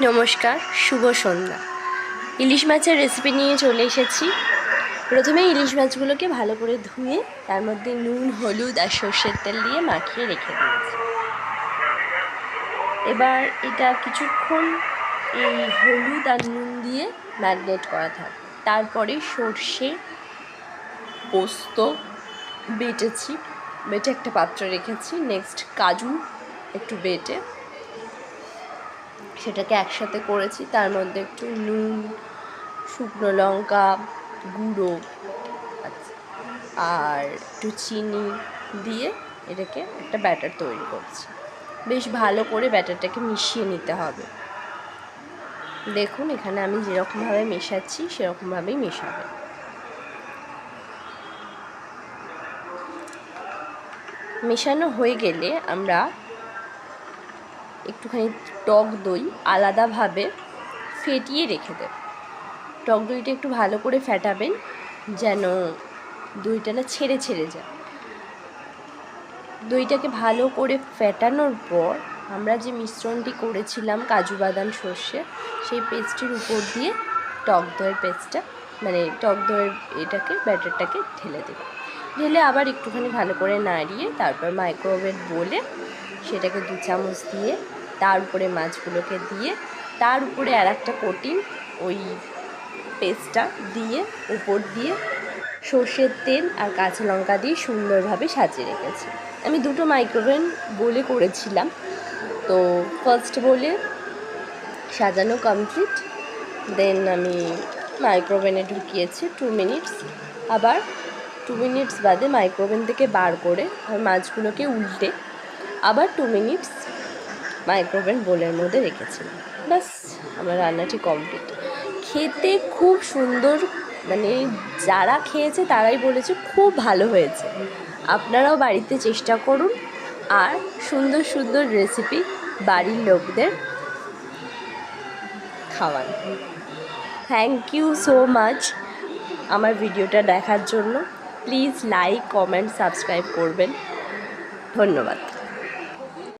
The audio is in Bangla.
নমস্কার, শুভ সন্ধ্যা। ইলিশ মাছের রেসিপি নিয়ে চলে এসেছি। প্রথমে ইলিশ মাছগুলোকে ভালো করে ধুয়ে তার মধ্যে নুন, হলুদ আর সর্ষের তেল দিয়ে মাখিয়ে রেখে দিয়েছি। এবার এটা কিছুক্ষণ এই হলুদ আর নুন দিয়ে ম্যারিনেট করা থাকবে। তারপরে সর্ষে, পোস্ত বেটে একটা পাত্রে রেখেছি। নেক্সট কাজু একটু বেটে সেটাকে একসাথে করেছি। তার মধ্যে একটু নুন, শুকনো লঙ্কা গুঁড়ো আর একটু চিনি দিয়ে এটাকে একটা ব্যাটার তৈরি করছি। বেশ ভালো করে ব্যাটারটাকে মিশিয়ে নিতে হবে। দেখুন এখানে আমি যেরকমভাবে মেশাচ্ছি সেরকমভাবেই মেশাবে। মেশানো হয়ে গেলে আমরা একটুখানি টক দই আলাদাভাবে ফেটিয়ে রেখে দেব। টক দইটা একটু ভালো করে ফেটাবেন যেন দইটা না ছেড়ে যায়। দইটাকে ভালো করে ফেটানোর পর আমরা যে মিশ্রণটি করেছিলাম কাজু বাদাম সর্ষে, সেই পেস্টের উপর দিয়ে টক দইয়ের পেস্টটা টক দইয়ের ব্যাটারটাকে ঢেলে দেব। ঢেলে আবার একটুখানি ভালো করে নাড়িয়ে তারপর মাইক্রোওয়েভ বলে সেটাকে 2 চামচ দিয়ে তার উপরে মাছগুলোকে দিয়ে তার উপরে আর একটা কোটিং ওই পেস্টটা দিয়ে উপর দিয়ে সর্ষের তেল আর কাঁচা লঙ্কা দিয়ে সুন্দরভাবে সাজিয়ে রেখেছি। আমি 2টো মাইক্রোওয়েভ বলে করেছিলাম। তো ফার্স্ট বলে সাজানো কমপ্লিট, দেন আমি মাইক্রোওয়েভে ঢুকিয়েছি 2 মিনিটস। আবার 2 মিনিটস বাদে মাইক্রোওয়েভ থেকে বার করে মাছগুলোকে উল্টে আবার 2 মিনিটস মাইক্রোওয়েভ বোলের মধ্যে রেখেছিলাম। ব্যাস আমার রান্নাটি কমপ্লিট। খেতে খুব সুন্দর, যারা খেয়েছে তারাই বলেছে খুব ভালো হয়েছে। আপনারাও বাড়িতে চেষ্টা করুন আর সুন্দর সুন্দর রেসিপি বাড়ির লোকদের খাওয়ান। থ্যাংক ইউ সো মাচ আমার ভিডিওটা দেখার জন্য। প্লিজ লাইক, কমেন্ট, সাবস্ক্রাইব করবেন। ধন্যবাদ।